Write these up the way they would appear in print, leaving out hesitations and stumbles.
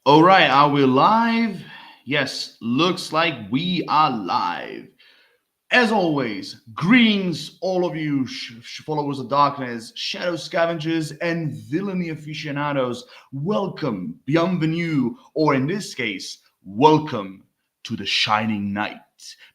All right, are we live? Yes, looks like we are live. As always, greetings, all of you followers of darkness, shadow scavengers, and villainy aficionados. Welcome, bienvenue, or in this case, welcome to the Shining Night.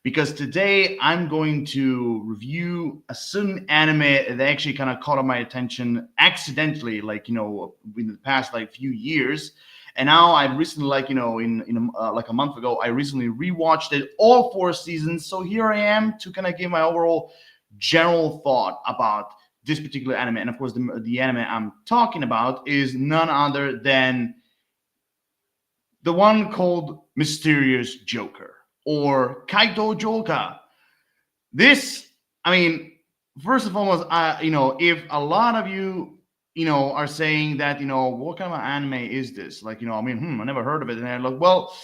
Because today I'm going to review a certain anime that actually kind of caught my attention accidentally, in the past few years. And now I recently, like a month ago, I recently rewatched it all 4 seasons. So here I am to kind of give my overall general thought about this particular anime. And of course, the anime I'm talking about is none other than the one called Mysterious Joker or Kaito Joker. This, I mean, first and foremost, if a lot of you, are saying that, what kind of anime is this? I never heard of it. And I look, well,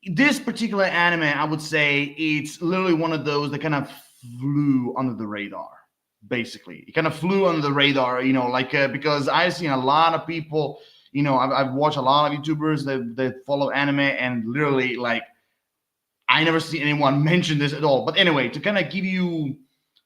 this particular anime, I would say it's literally one of those that kind of flew under the radar. Basically, it kind of flew under the radar, because I've seen a lot of people, I've watched a lot of YouTubers that follow anime, and literally, I never see anyone mention this at all. But anyway, to kind of give you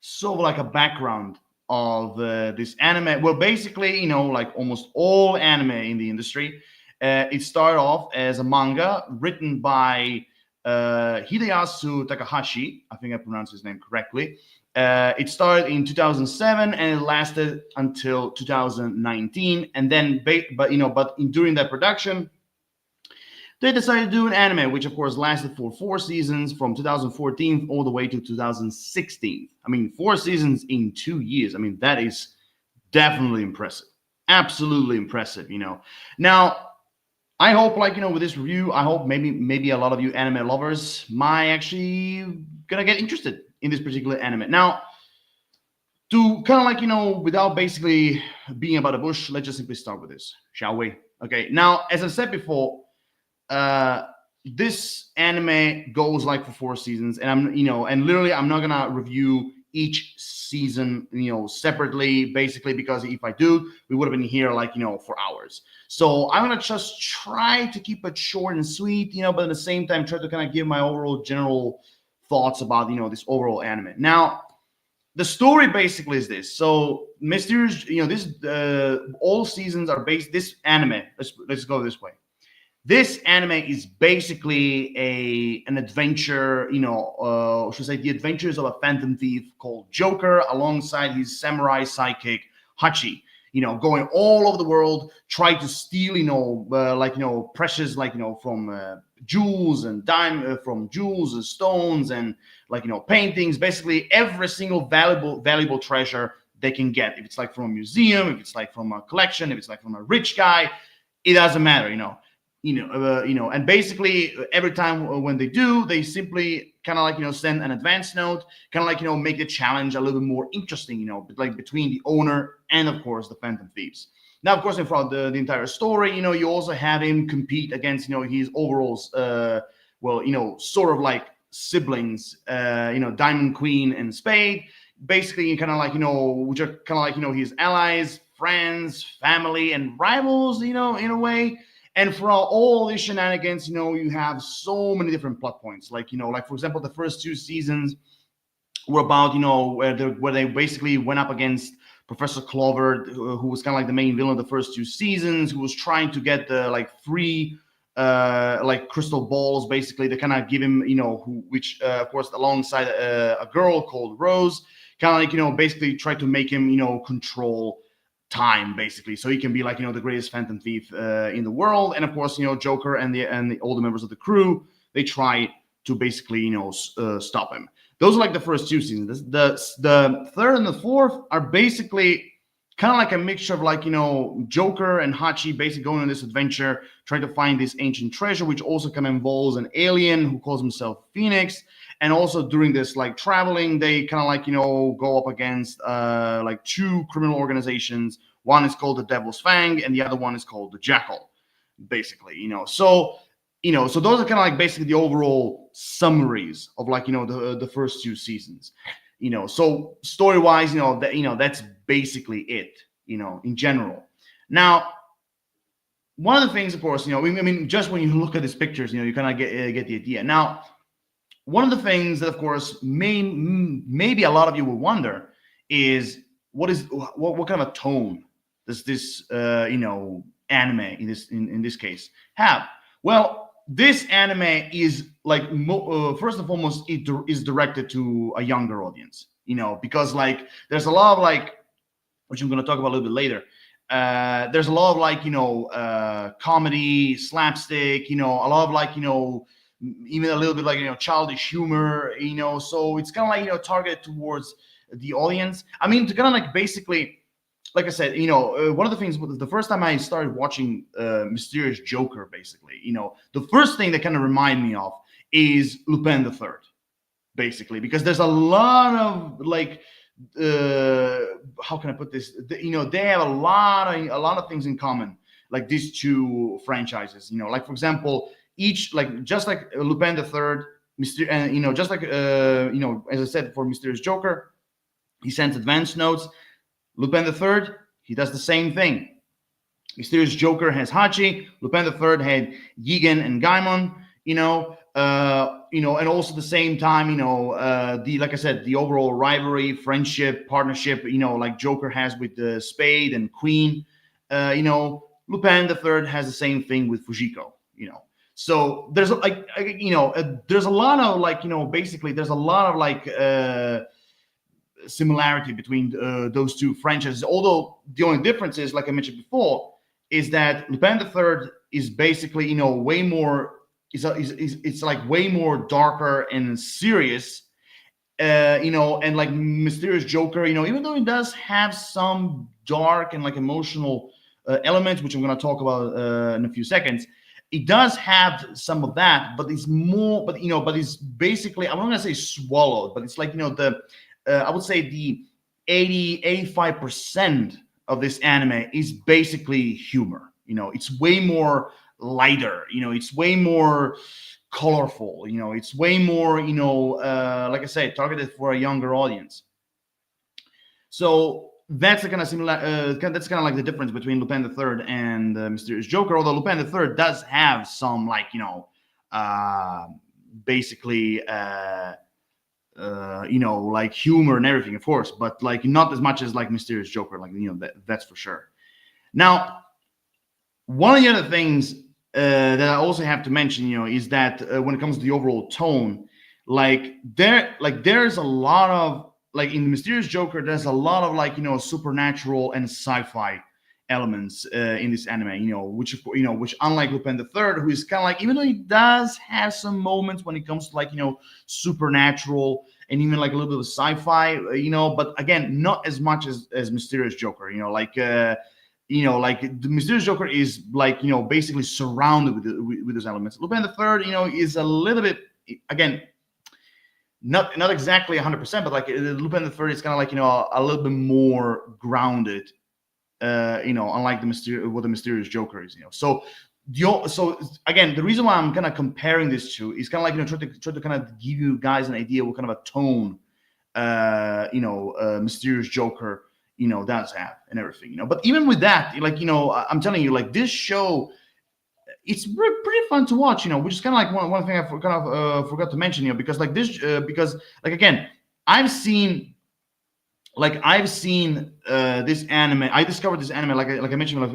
sort of like a background of this anime, well, basically, like almost all anime in the industry, it started off as a manga written by Hideyasu Takahashi. I think I pronounced his name correctly. It started in 2007 and it lasted until 2019. And then, during that production, they decided to do an anime, which of course lasted for 4 seasons from 2014 all the way to 2016. I mean, 4 seasons in 2 years. I mean, that is definitely impressive. Absolutely impressive, Now, I hope, with this review, I hope maybe a lot of you anime lovers might actually gonna get interested in this particular anime. Now, to kind of without basically being about the bush, let's just simply start with this, shall we? Okay. Now, as I said before, uh this anime goes like for 4 seasons, and and literally I'm not gonna review each season separately, basically, because if I do, we would have been here for hours. So I'm gonna just try to keep it short and sweet, but at the same time try to kind of give my overall general thoughts about this overall anime. Now, the story basically is this. So Mysterious, this all seasons are based, this anime, let's go this way. This anime is basically an adventure, should I say the adventures of a phantom thief called Joker alongside his samurai sidekick Hachi. Going all over the world, trying to steal, precious, from jewels and from jewels and stones and paintings. Basically, every single valuable treasure they can get. If it's from a museum, if it's from a collection, if it's from a rich guy, it doesn't matter. And basically every time when they do, they simply kind of send an advance note, kind of make the challenge a little bit more interesting, between the owner and of course the phantom thieves. Now, of course, in front of the entire story, you also have him compete against his overalls, sort of like siblings, Diamond Queen and Spade, basically kind of which are kind of his allies, friends, family, and rivals, in a way. And for all these shenanigans, you have so many different plot points. For example, the first 2 seasons were about, where they basically went up against Professor Clover, who was kind of the main villain of the first 2 seasons, who was trying to get the free crystal balls, basically. They kind of give him, which of course alongside a girl called Rose, kind of basically try to make him, control time, basically, so he can be the greatest phantom thief in the world. And of course, Joker and the older members of the crew, they try to basically stop him. Those are the first 2 seasons. The third and the fourth are basically kind of a mixture of Joker and Hachi basically going on this adventure trying to find this ancient treasure, which also kind of involves an alien who calls himself Phoenix. And also during this traveling, they kind of go up against 2 criminal organizations. One is called the Devil's Fang, and the other one is called the Jackal, basically. So those are kind of basically the overall summaries of the first 2 seasons. So story wise, that's basically it. In general. Now, one of the things, of course, I mean, just when you look at these pictures, you kind of get the idea. Now, one of the things that, of course, maybe a lot of you will wonder is what kind of a tone does this anime in this case have? Well, this anime is like first and foremost, is directed to a younger audience, because like there's a lot of like, which I'm going to talk about a little bit later. There's a lot of like comedy, slapstick, a lot of like even a little bit like childish humor, so it's kind of like targeted towards the audience. I mean, to kind of like basically, like I said, one of the things, the first time I started watching Mysterious Joker, basically, the first thing that kind of remind me of is Lupin the Third, basically, because there's a lot of like how can I put this? They have a lot of things in common, like these two franchises. Like for example, each like just like Lupin the Third, and just like as I said for Mysterious Joker, he sends advance notes. Lupin the Third, he does the same thing. Mysterious Joker has Hachi. Lupin the Third had Yigen and Gaimon. And also at the same time, the like I said, the overall rivalry, friendship, partnership, like Joker has with the Spade and Queen. Lupin the Third has the same thing with Fujiko. So there's like there's a lot of like basically there's a lot of like similarity between those two franchises. Although the only difference is, like I mentioned before, is that Lupin the Third is basically way more. It's like way more darker and serious, and like Mysterious Joker, even though it does have some dark and like emotional elements, which I'm going to talk about in a few seconds. It does have some of that, but it's more, but it's basically, I'm not going to say swallowed, but it's like, I would say the 85% of this anime is basically humor. It's way more lighter, it's way more colorful, it's way more, like I said, targeted for a younger audience. So that's the kind of similar, that's kind of like the difference between Lupin the Third and Mysterious Joker, although Lupin the Third does have some like, basically, like humor and everything, of course, but like not as much as like Mysterious Joker, like, that's for sure. Now, one of the other things that I also have to mention, is that when it comes to the overall tone, like there's a lot of like in the Mysterious Joker, there's a lot of like supernatural and sci-fi elements in this anime, which unlike Lupin the Third, who is kind of like, even though he does have some moments when it comes to like supernatural and even like a little bit of sci-fi, but again, not as much as Mysterious Joker, like the Mysterious Joker is like basically surrounded with those elements. Lupin the Third, is a little bit, again, not exactly 100%, but like Lupin the Third is kind of like a little bit more grounded, unlike what the Mysterious Joker is. So again, the reason why I'm kind of comparing these two is kind of like try to kind of give you guys an idea what kind of a tone Mysterious Joker does have and everything. But even with that, like I'm telling you, like this show, it's pretty fun to watch, which is kind of like one thing I forgot to mention, because like this, because like again, I've seen this anime. I discovered this anime, like I mentioned at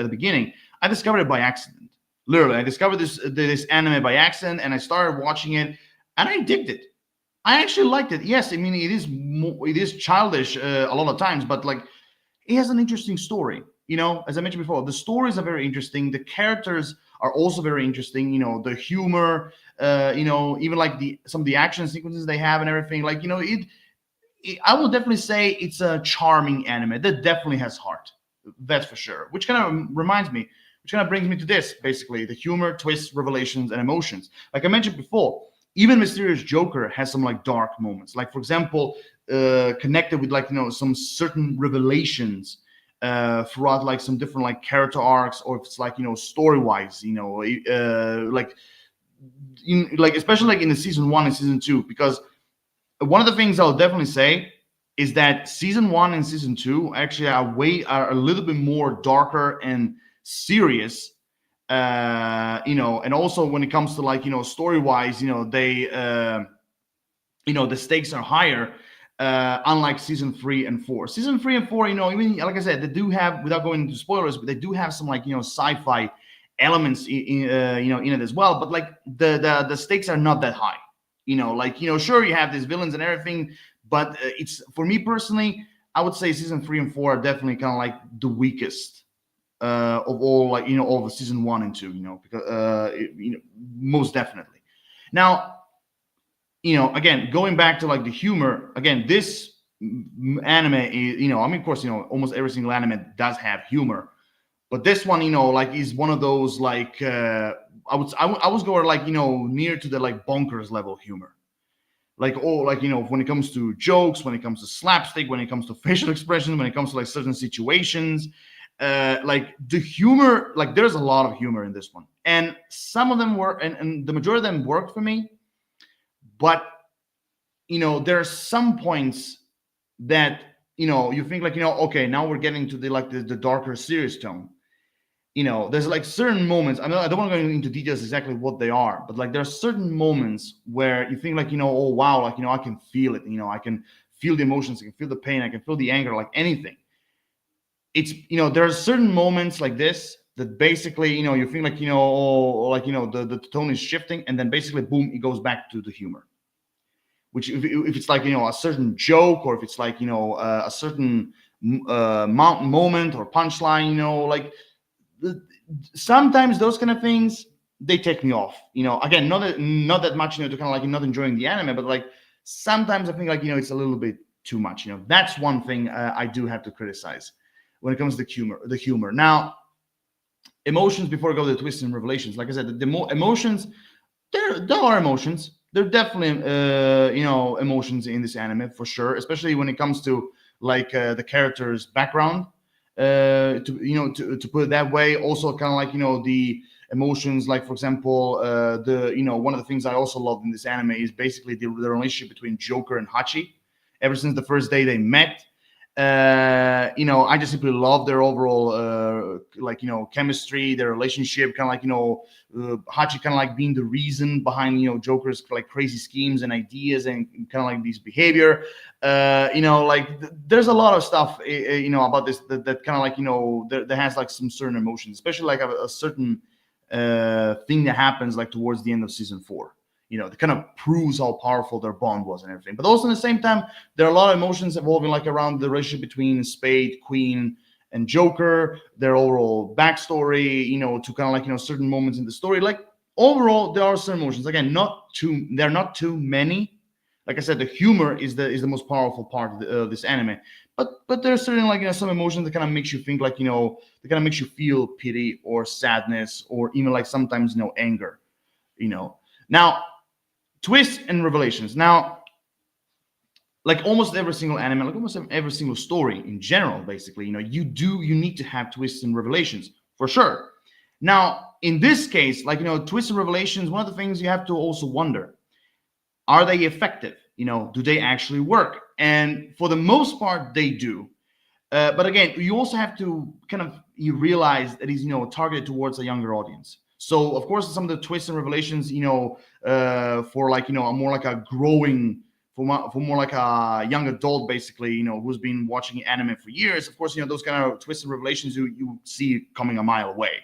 the beginning. I discovered it by accident. Literally, I discovered this anime by accident, and I started watching it, and I digged it. I actually liked it. Yes, I mean it is childish a lot of times, but like it has an interesting story. As I mentioned before, the stories are very interesting. The characters are also very interesting. The humor, even like some of the action sequences they have and everything. Like I will definitely say it's a charming anime that definitely has heart. That's for sure. Which kind of reminds me, which kind of brings me to this, basically the humor, twists, revelations, and emotions. Like I mentioned before, even Mysterious Joker has some like dark moments. Like for example, connected with like some certain revelations throughout like some different like character arcs, or if it's like story wise, like especially like in the season 1 and season 2, because one of the things I'll definitely say is that season 1 and season 2 actually are a little bit more darker and serious And also when it comes to like story wise, they the stakes are higher, unlike season 3 and 4. Season 3 and 4, even like I said, they do have, without going into spoilers, but they do have some like sci-fi elements in it as well. But like the stakes are not that high. Like sure, you have these villains and everything, but it's, for me personally, I would say season 3 and 4 are definitely kind of like the weakest of all, like all the season 1 and 2. Because most definitely. Now, again, going back to like the humor, again, this anime is, I mean, of course, almost every single anime does have humor, but this one, like is one of those like I was going like near to the like bonkers level humor, like like when it comes to jokes, when it comes to slapstick, when it comes to facial expressions, when it comes to like certain situations, like the humor, like there's a lot of humor in this one, and some of them were, and the majority of them worked for me. But there are some points that you think like okay, now we're getting to the like the darker serious tone. There's like certain moments, I don't want to go into details exactly what they are, but like there are certain moments where you think like oh wow, like I can feel it, I can feel the emotions, I can feel the pain, I can feel the anger, like anything. It's there are certain moments like this that basically you think like oh, like the tone is shifting, and then basically boom, it goes back to the humor. Which if it's like a certain joke, or if it's like a certain moment or punchline, like sometimes those kind of things, they take me off. Again, not that much, to kind of like not enjoying the anime, but like sometimes I think like it's a little bit too much. That's one thing I do have to criticize when it comes to the humor. Now, emotions, before I go to the twists and revelations, like I said, the more emotions, there are emotions. There are definitely emotions in this anime for sure, especially when it comes to like the character's background, to put it that way. Also kind of like the emotions, like for example, the one of the things I also love in this anime is basically the relationship between Joker and Hachi. Ever since the first day they met, I just simply love their overall like chemistry, their relationship, kind of like Hachi kind of like being the reason behind Joker's like crazy schemes and ideas, and kind of like these behavior. Like there's a lot of stuff about this that kind of like that has like some certain emotions, especially like a certain thing that happens like towards the end of season 4. That kind of proves how powerful their bond was and everything. But also at the same time, there are a lot of emotions evolving like around the relationship between Spade, Queen, and Joker, their overall backstory, to kind of like certain moments in the story. Like overall, there are certain emotions. Again, they're not too many. Like I said, the humor is the most powerful part of this anime. But there's certain like some emotions that kind of makes you think like that kind of makes you feel pity or sadness, or even like sometimes anger. Now, twists and revelations. Now, like almost every single anime, like almost every single story in general, basically, you need to have twists and revelations for sure. Now, in this case, like twists and revelations, one of the things you have to also wonder: are they effective? Do they actually work? And for the most part, they do. But again, you also have to kind of you realize that he's targeted towards a younger audience. So of course, some of the twists and revelations, for like a more like a growing, for more like a young adult, basically, who's been watching anime for years. Of course, those kind of twists and revelations you see coming a mile away.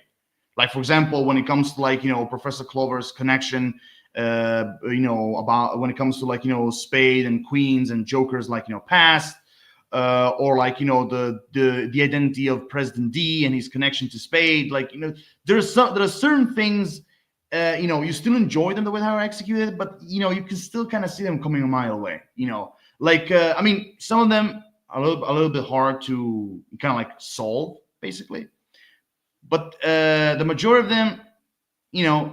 Like for example, when it comes to like Professor Clover's connection, about when it comes to like Spade and Queens and Joker's like past. Or like the identity of President D and his connection to Spade. Like there are certain things you still enjoy them the way how they're executed, but you can still kind of see them coming a mile away. Like I mean, some of them are a little bit hard to kind of like solve basically, but the majority of them,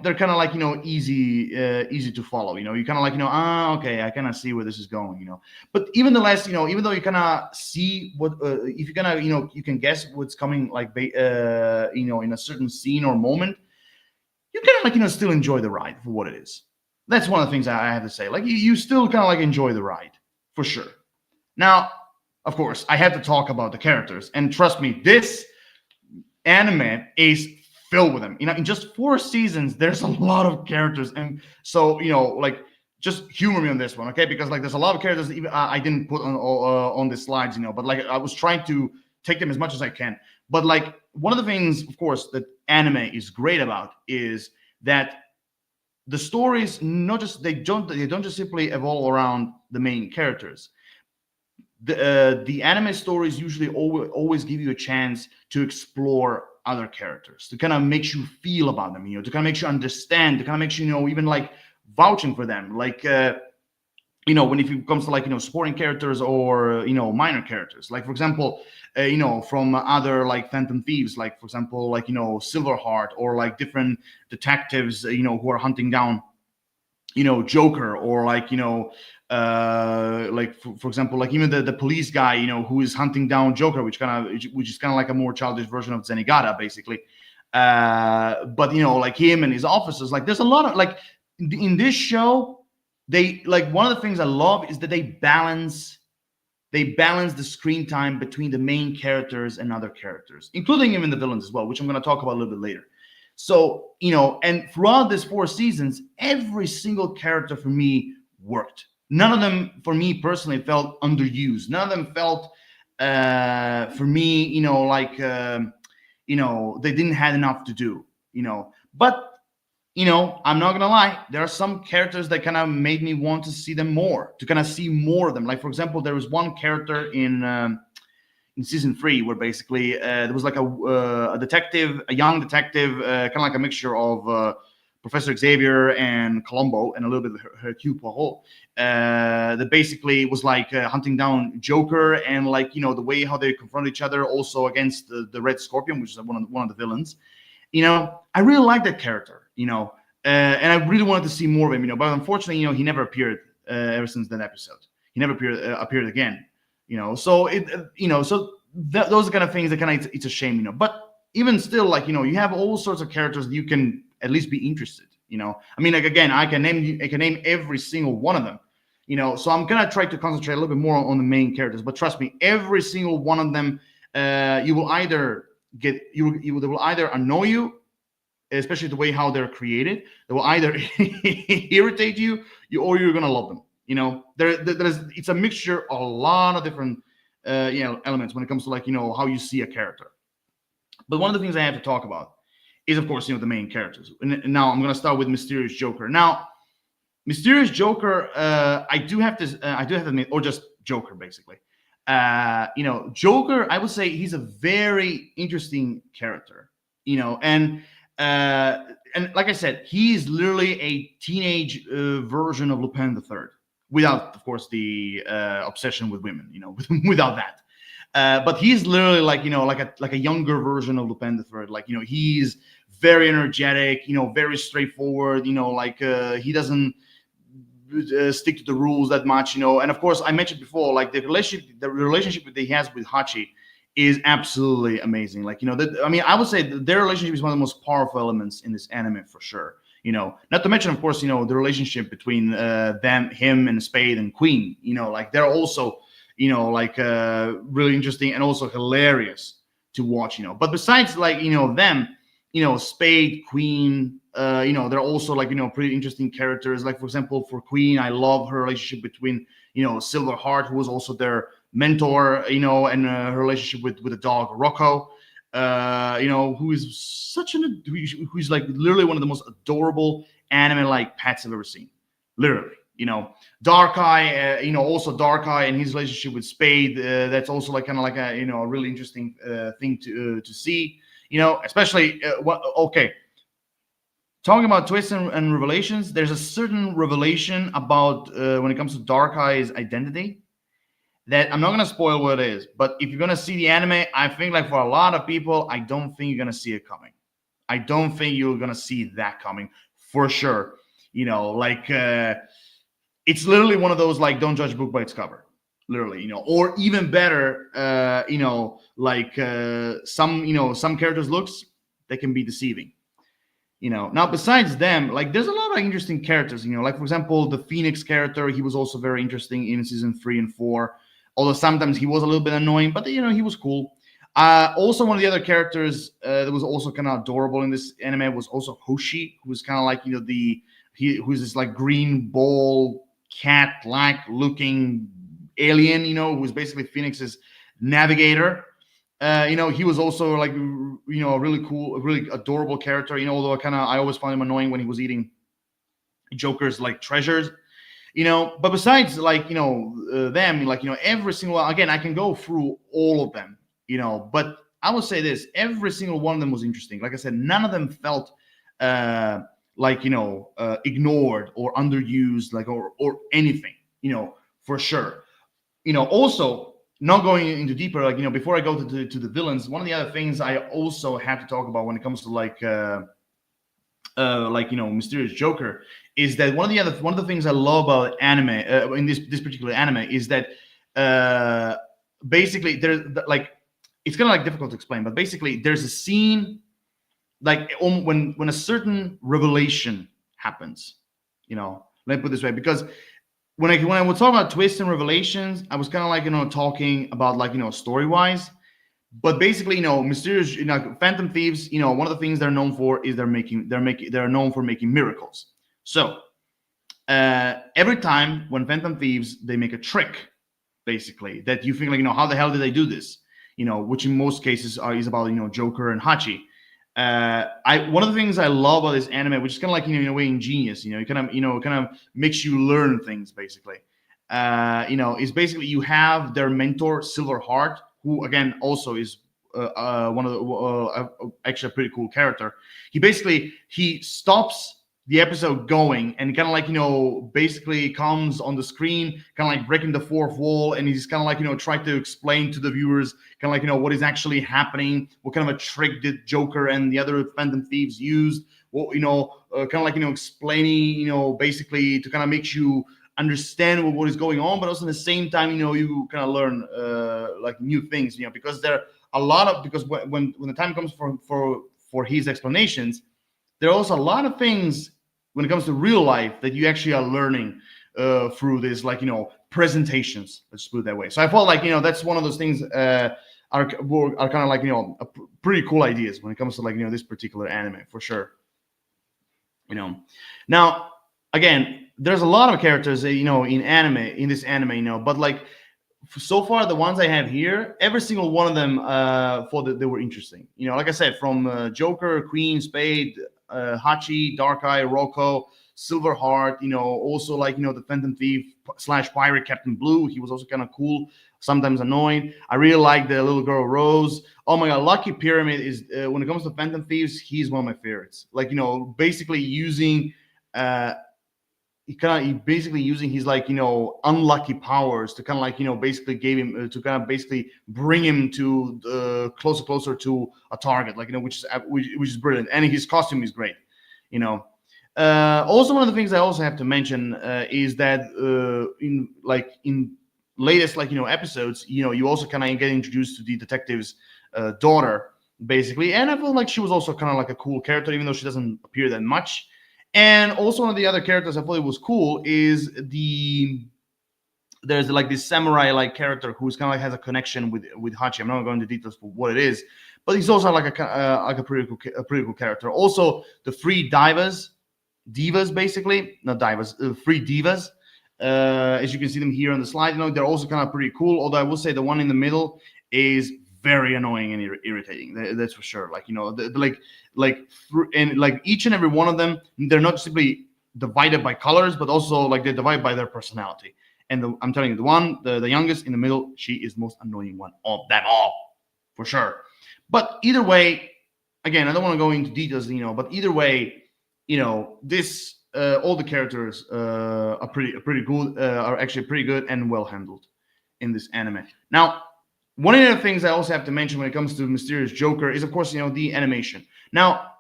they're kind of like easy to follow. You kind of like okay, I kind of see where this is going. But even the less, even though you kind of see what if you kind of you can guess what's coming, like in a certain scene or moment, you kind of like still enjoy the ride for what it is. That's one of the things I have to say. Like you still kind of like enjoy the ride for sure. Now, of course, I have to talk about the characters, and trust me, this anime is filled with them. In just 4 seasons, there's a lot of characters, and so like just humor me on this one, okay? Because like there's a lot of characters that even I didn't put on the slides, but like I was trying to take them as much as I can. But like one of the things, of course, that anime is great about is that the stories not just they don't just simply evolve around the main characters. The anime stories usually always give you a chance to explore other characters, to kind of make you feel about them, to kind of make you understand, to kind of make you, even like vouching for them, like when if it comes to like supporting characters or minor characters, like for example from other like Phantom Thieves, like for example like Silverheart, or like different detectives who are hunting down Joker, or like like for example like even the police guy who is hunting down Joker, which is kind of like a more childish version of Zenigata basically. But like him and his officers, like there's a lot of like in this show, they like one of the things I love is that they balance the screen time between the main characters and other characters, including even the villains as well, which I'm going to talk about a little bit later. So and throughout these 4 seasons, every single character for me worked. None of them for me personally felt underused. None of them felt for me like they didn't have enough to do. But I'm not gonna lie, there are some characters that kind of made me want to see them more, to kind of see more of them. Like for example, there was one character in season 3 where basically there was like a detective, a young detective, kind of like a mixture of Professor Xavier and Columbo and a little bit of Hercule Poirot, that basically was like hunting down Joker, and like the way how they confront each other, also against the Red Scorpion, which is one of the villains. I really like that character, and I really wanted to see more of him, but unfortunately, he never appeared ever since that episode. He never appeared again, so those are kind of things that kind of, it's a shame, but even still, like, you have all sorts of characters that you can at least be interested, I mean, like, again, I can name every single one of them, so I'm going to try to concentrate a little bit more on the main characters, but trust me, every single one of them, you will either they will either annoy you, especially the way how they're created. They will either irritate you, or you're gonna love them. It's a mixture of a lot of different elements when it comes to like how you see a character. But one of the things I have to talk about is, of course, the main characters. And now I'm gonna start with Mysterious Joker. Now, Mysterious Joker, I do have to admit, or just Joker basically. Joker, I would say he's a very interesting character, and like I said, he's literally a teenage version of Lupin the Third, without, of course, the obsession with women, without that. But he's literally like, like a younger version of Lupin the Third. Like, he's very energetic, very straightforward, like he doesn't stick to the rules that much, and of course I mentioned before, like the relationship that he has with Hachi is absolutely amazing. Like, I mean, I would say their relationship is one of the most powerful elements in this anime for sure. Not to mention, of course, the relationship between him and Spade and Queen, like they're also like really interesting and also hilarious to watch, but besides like them, Spade, Queen, they're also like pretty interesting characters. Like for example, for Queen, I love her relationship between Silverheart, who was also their mentor, and her relationship with the dog Rocco, who is who's like literally one of the most adorable anime like pets I've ever seen, literally. Dark Eye, also Dark Eye and his relationship with Spade, that's also like kind of like a a really interesting thing to see. Especially okay. Talking about twists and revelations, there's a certain revelation about when it comes to Dark Eye's identity that I'm not going to spoil what it is, but if you're going to see the anime, I think like for a lot of people, I don't think you're going to see it coming. I don't think you're going to see that coming for sure. Like it's literally one of those like don't judge a book by its cover. Literally, or even better, like some characters' looks, they can be deceiving. Now besides them, like there's a lot of interesting characters. Like for example, the Phoenix character, he was also very interesting in season 3 and 4. Although sometimes he was a little bit annoying, but he was cool. Also, one of the other characters that was also kind of adorable in this anime was also Hoshi, who was kind of like who's this like green ball cat-like looking alien, who's basically Phoenix's navigator. He was also like a really cool, a really adorable character. Although I always found him annoying when he was eating Joker's like treasures. But besides them, every single one, again, I can go through all of them, but I will say this: every single one of them was interesting. Like I said, none of them felt ignored or underused, or anything, for sure. Also, not going into deeper, before I go to the villains, one of the other things I also have to talk about when it comes to Mysterious Joker, is that one of the things I love about anime, in this particular anime, is that basically there's like, it's kind of like difficult to explain, but basically there's a scene like when a certain revelation happens. Let me put it this way, because when I was talking about twists and revelations, I was kind of talking about story wise. But basically, Mysterious, Phantom Thieves, one of the things they're known for is they're known for making miracles. So every time when Phantom Thieves, they make a trick, basically, that you think how the hell did they do this? Which in most cases is about Joker and Hachi. One of the things I love about this anime, which is kind of in a way ingenious, it kind of makes you learn things, basically. Is basically you have their mentor Silverheart, who again also is one of the actually a pretty cool character. He stops the episode going and kind of basically comes on the screen, kind of breaking the fourth wall, and he's kind of trying to explain to the viewers kind of what is actually happening, what kind of a trick did Joker and the other Phantom Thieves use, what explaining basically to kind of make you understand what is going on, but also at the same time you kind of learn new things, because there are a lot of, because when the time comes for his explanations, there are also a lot of things when it comes to real life that you actually are learning through this presentations, let's put it that way. So I felt that's one of those things are kind of pretty cool ideas when it comes to this particular anime, for sure. Now again, there's a lot of characters in this anime, but so far the ones I have here, every single one of them they were interesting. Like I said, from Joker, Queen, Spade, Hachi, Darkeye, Rocco, Silverheart, also the Phantom Thief / Pirate Captain Blue. He was also kind of cool, sometimes annoying. I really like the little girl Rose. Oh my god, Lucky Pyramid is when it comes to Phantom Thieves, he's one of my favorites. Basically using he basically using his unlucky powers to kind of basically gave him to kind of basically bring him to closer to a target, which is brilliant, and his costume is great. Also, one of the things I also have to mention is that in latest episodes, you also kind of get introduced to the detective's daughter, basically, and I feel like she was also kind of a cool character, even though she doesn't appear that much. And also one of the other characters I thought it was cool is there's this samurai character who's kind of has a connection with Hachi. I'm not going into details for what it is, but he's also a pretty cool character. Also, the three divas, basically, not divas, three divas. As you can see them here on the slide, they're also kind of pretty cool. Although I will say the one in the middle is very annoying and irritating. That's for sure. Each and every one of them, they're not simply divided by colors, but also they're divided by their personality. And I'm telling you, the youngest in the middle, she is the most annoying one of them all, for sure. But either way, again, I don't want to go into details, but either way, this all the characters are pretty good, are actually pretty good and well handled in this anime. Now, one of the things I also have to mention when it comes to Mysterious Joker is, of course, the animation. Now,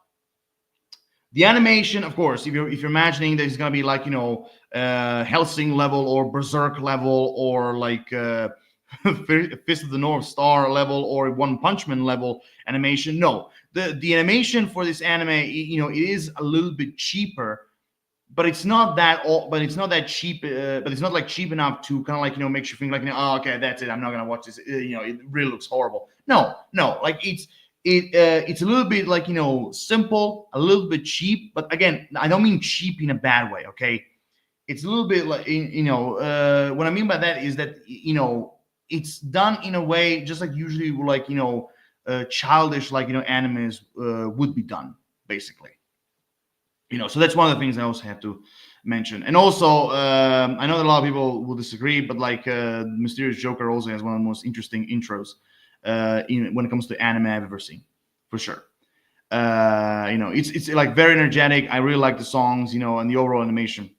the animation, of course, if you're imagining that it's gonna be Hellsing level or Berserk level or Fist of the North Star level or One Punch Man level animation, no, the animation for this anime, it is a little bit cheaper. But it's not that cheap. But it's not cheap enough to kind of makes you think oh, okay, that's it. I'm not gonna watch this. It really looks horrible. No, like it's a little bit like simple, a little bit cheap, but again, I don't mean cheap in a bad way. Okay, it's a little bit like what I mean by that is that it's done in a way just like usually like childish like animes would be done basically. So that's one of the things I also have to mention. And also, I know that a lot of people will disagree, but like Mysterious Joker also has one of the most interesting intros when it comes to anime I've ever seen, for sure. It's like very energetic. I really like the songs, and the overall animation.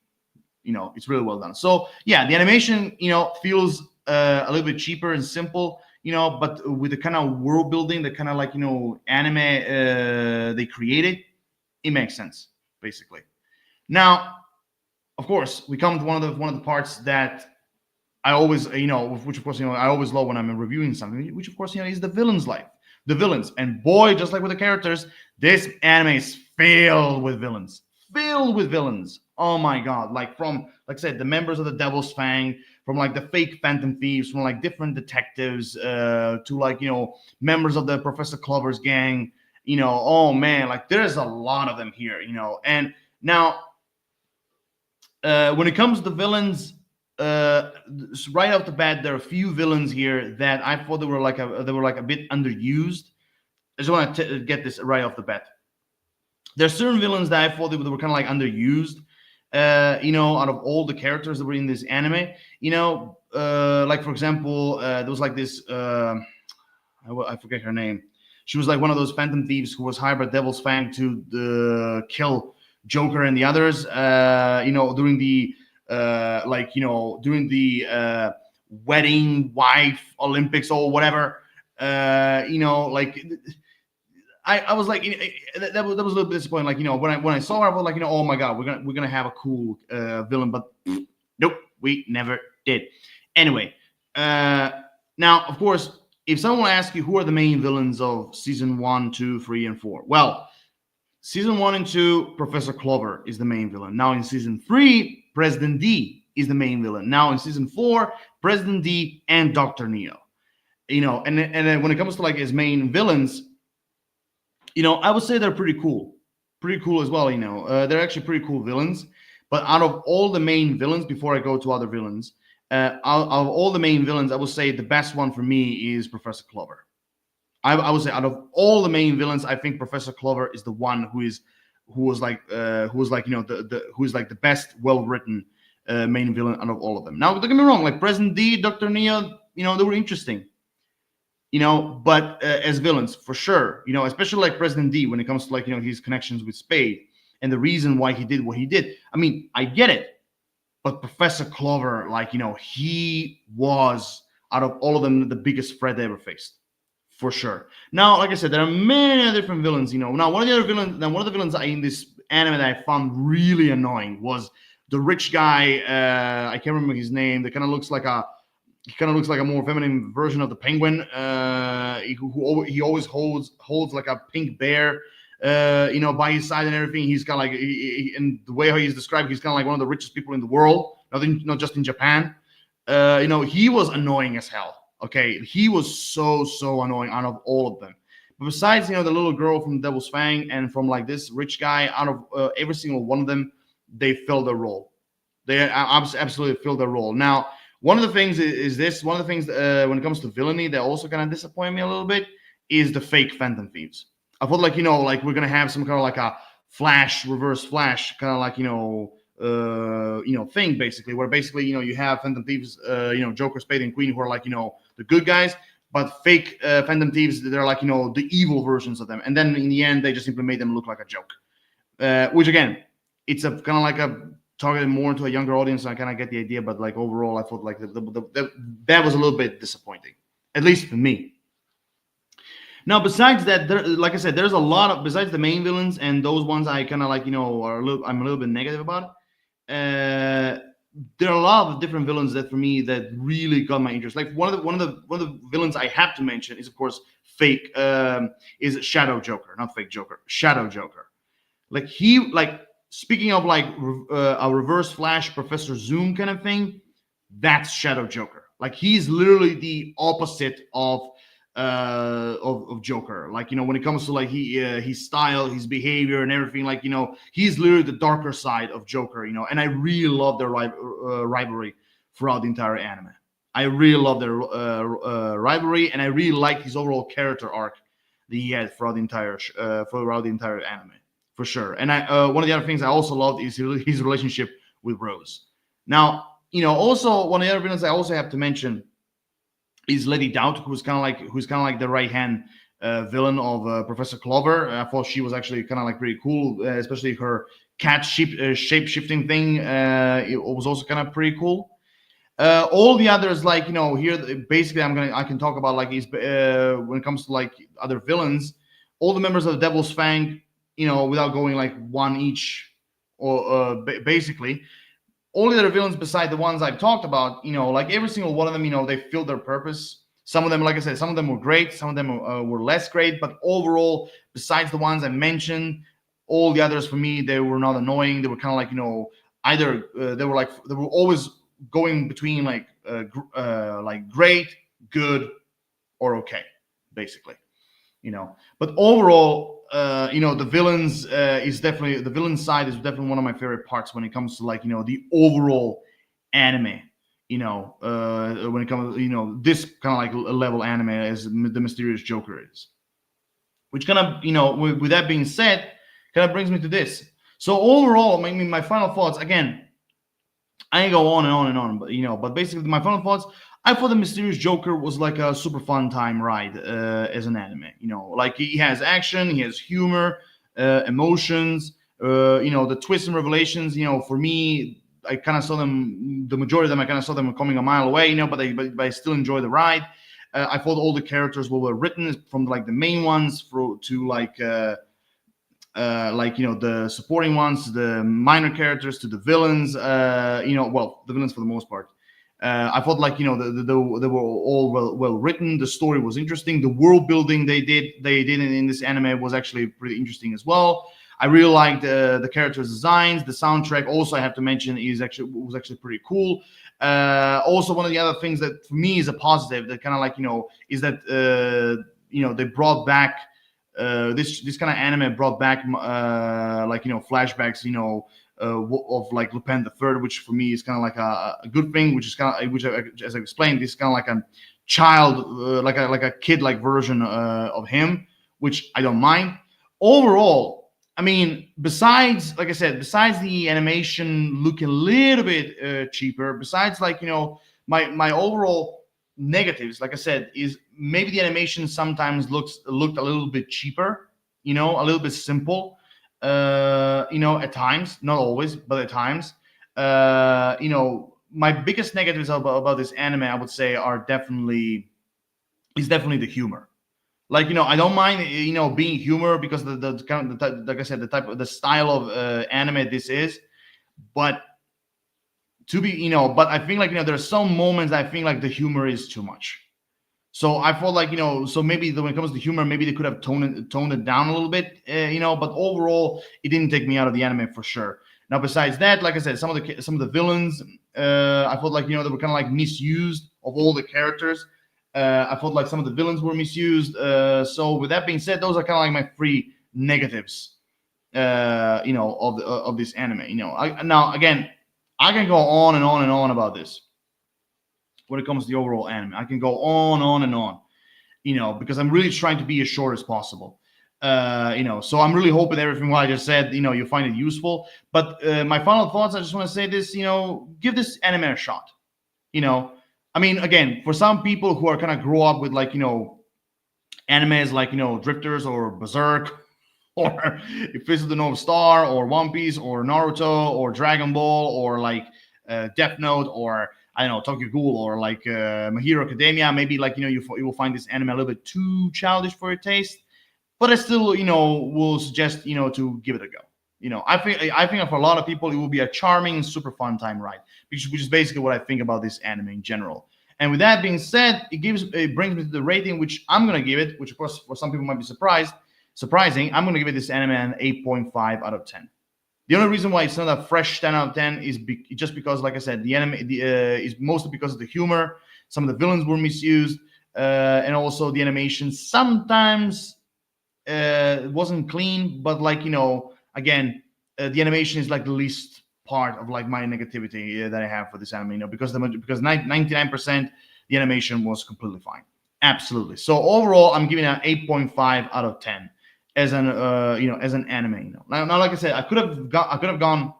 It's really well done. So yeah, the animation, feels a little bit cheaper and simple, but with the kind of world building, the kind of like anime they created, it makes sense basically. Now, of course, we come to one of the parts that I always, which of course, I always love when I'm reviewing something, which of course, is the villain's life, the villains. And boy, just like with the characters, this anime is filled with villains. Oh my god! Like from, like I said, the members of the Devil's Fang, from like the fake Phantom Thieves, from like different detectives, to like members of the Professor Clover's gang. Oh man, like there's a lot of them here. And now when it comes to the villains, right off the bat, there are a few villains here that I thought they were like a bit underused. I just want to get this right off the bat. There's certain villains that I thought they were kind of like underused. Out of all the characters that were in this anime, like for example, there was like this. I forget her name. She was like one of those Phantom Thieves who was hired by Devil's Fang to kill Joker and the others. During the during the wedding wife Olympics or whatever. Like I was like that was a little bit disappointing. Like when I saw her, I was like oh my god, we're gonna have a cool villain, but nope, we never did. Anyway, now of course, if someone asks you who are the main villains of season 1, 2, 3, and 4, well, season 1 and 2, Professor Clover is the main villain. Now in season 3, President D is the main villain. Now in season 4, President D and Dr. Neo. And then when it comes to like his main villains, I would say they're pretty cool as well. They're actually pretty cool villains. But out of all the main villains, before I go to other villains, out of all the main villains, I would say the best one for me is Professor Clover. I would say out of all the main villains, I think Professor Clover is the one who was like the best, well written main villain out of all of them. Now, don't get me wrong, like President D, Dr. Neo, they were interesting. But as villains, for sure, especially like President D, when it comes to like, his connections with Spade and the reason why he did what he did. I mean, I get it, but Professor Clover, like, he was out of all of them the biggest threat they ever faced, for sure. Now, like I said, there are many different villains. Now one of the villains in this anime that I found really annoying was the rich guy. I can't remember his name. That kind of looks like a more feminine version of the Penguin. He always holds like a pink bear, by his side and everything. He's kind of like, in the way how he's described, he's kind of like one of the richest people in the world. Not just in Japan. He was annoying as hell. Okay, he was so annoying out of all of them. But besides, the little girl from Devil's Fang and from like this rich guy, out of every single one of them, they filled their role. They absolutely filled their role. Now, one of the things is this. One of the things when it comes to villainy that also kind of disappoint me a little bit is the fake Phantom Thieves. I thought like like we're gonna have some kind of like a reverse Flash, kind of like thing basically, where basically you have Phantom Thieves, Joker, Spade, and Queen, who are like the good guys, but fake Phantom Thieves, they're like the evil versions of them, and then in the end they just simply made them look like a joke. Which again, it's a kind of like a targeted more into a younger audience. I kind of get the idea, but like overall, I thought like that was a little bit disappointing, at least for me. Now, besides that, like I said, there's a lot of, besides the main villains and those ones I kind of like, I'm a little bit negative about. There are a lot of different villains that for me that really got my interest. Like one of the villains I have to mention is of course is Shadow Joker, not fake Joker, Shadow Joker. Like speaking of like a reverse Flash, Professor Zoom kind of thing, that's Shadow Joker. Like he's literally the opposite of of Joker. Like, when it comes to like his style, his behavior, and everything. Like, he's literally the darker side of Joker. And I really love their rivalry throughout the entire anime. I really love their rivalry, and I really like his overall character arc that he had throughout the entire anime, for sure. And one of the other things I also loved is his relationship with Rose. Now, also one of the other villains I also have to mention is Lady Doubt, who's kind of like the right hand villain of Professor Clover. I thought she was actually kind of like pretty cool, especially her cat shape shifting thing. It was also kind of pretty cool. All the others, like, here basically I can talk about like is when it comes to like other villains, all the members of the Devil's Fang, without going like one each, or basically all the other villains beside the ones I've talked about, like every single one of them, they filled their purpose. Some of them, like I said, some of them were great, some of them were less great, but overall, besides the ones I mentioned, all the others for me, they were not annoying. They were kind of like, either they were always going between like great, good, or okay, basically. But overall, the villains the villain side is definitely one of my favorite parts when it comes to like the overall anime. When it comes this kind of like level anime as the Mysterious Joker is, which kind of with that being said, kind of brings me to this. So overall, I mean, my final thoughts again. I can go on and on and on, but basically my final thoughts. I thought the Mysterious Joker was like a super fun time ride as an anime. Like he has action, he has humor, emotions. The twists and revelations. For me, I kind of saw them. The majority of them, I kind of saw them coming a mile away. But I still enjoy the ride. I thought all the characters were well written, from like the main ones to like. The supporting ones, the minor characters, to the villains. Well, the villains for the most part. I thought like they were all well written. The story was interesting. The world building they did in this anime was actually pretty interesting as well. I really liked the characters' designs. The soundtrack also, I have to mention, was actually pretty cool. Also, one of the other things that for me is a positive that kind of like is that they brought back. This kind of anime brought back flashbacks of like Lupin the Third, which for me is kind of like a good thing, which is kind of as I explained, this is kind of like a child like a kid like version of him, which I don't mind. Overall, I mean, besides, like I said, besides the animation looking a little bit cheaper, besides like my overall negatives, like I said, is maybe the animation sometimes looked a little bit cheaper, a little bit simple, at times, not always, but at times. My biggest negatives about this anime, I would say, definitely the humor. Like I don't mind being humor because the kind of like I said, the style of anime this is, but but I think like there are some moments I think like the humor is too much. So I felt like so maybe when it comes to humor, maybe they could have toned it down a little bit, But overall, it didn't take me out of the anime for sure. Now, besides that, like I said, some of the villains, I felt like they were kind of like misused of all the characters. I felt like some of the villains were misused. So with that being said, those are kind of like my three negatives, of this anime. Now again, I can go on and on and on about this when it comes to the overall anime. I can go on and on, because I'm really trying to be as short as possible. So I'm really hoping everything what I just said, you find it useful. But my final thoughts, I just want to say this, give this anime a shot. I mean, again, for some people who are kind of grow up with like, animes like, Drifters or Berserk, or Fist of the North Star, or One Piece, or Naruto, or Dragon Ball, or like Death Note, or I don't know, Tokyo Ghoul, or like My Hero Academia. Maybe like you will find this anime a little bit too childish for your taste, but I still will suggest to give it a go. I think for a lot of people it will be a charming, super fun time ride, which is basically what I think about this anime in general. And with that being said, it brings me to the rating which I'm gonna give it, which of course for some people might be surprising. I'm gonna give it this anime an 8.5 out of 10. The only reason why it's not a fresh 10 out of 10 is just because, like I said, the anime is mostly because of the humor. Some of the villains were misused. and also the animation sometimes it wasn't clean, but like again, the animation is like the least part of like my negativity that I have for this anime. Because 99% the animation was completely fine, absolutely. So overall, I'm giving it an 8.5 out of 10 as an as an anime. Now, like I said, I could have gone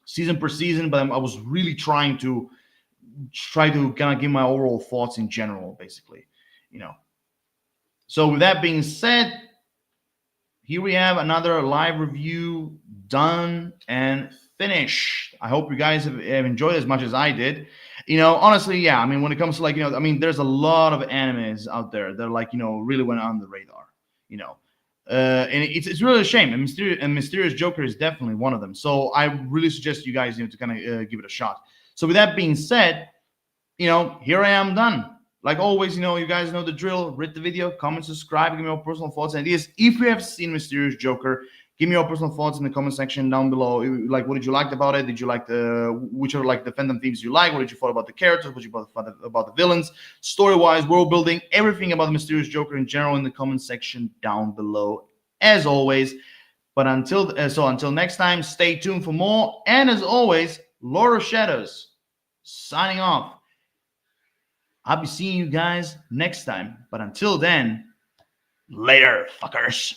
season per season, but I was really trying to kind of give my overall thoughts in general, basically. So with that being said, here we have another live review done and finished. I hope you guys have enjoyed as much as I did. Honestly, yeah. I mean, when it comes to like, there's a lot of animes out there that like, really went on the radar. And it's really a shame. And Mysterious Joker is definitely one of them. So I really suggest you guys, to kind of give it a shot. So with that being said, here I am done. Like always, you guys know the drill. Rate the video, comment, subscribe, give me your personal thoughts and ideas. If you have seen Mysterious Joker, give me your personal thoughts in the comment section down below. Like, what did you like about it? Did you like which are like the fandom themes you like? What did you thought about the characters? What did you thought about the villains? Story-wise, world building, everything about the Mysterious Joker in general in the comment section down below, as always. But until next time, stay tuned for more. And as always, Lord of Shadows, signing off. I'll be seeing you guys next time. But until then, later, fuckers.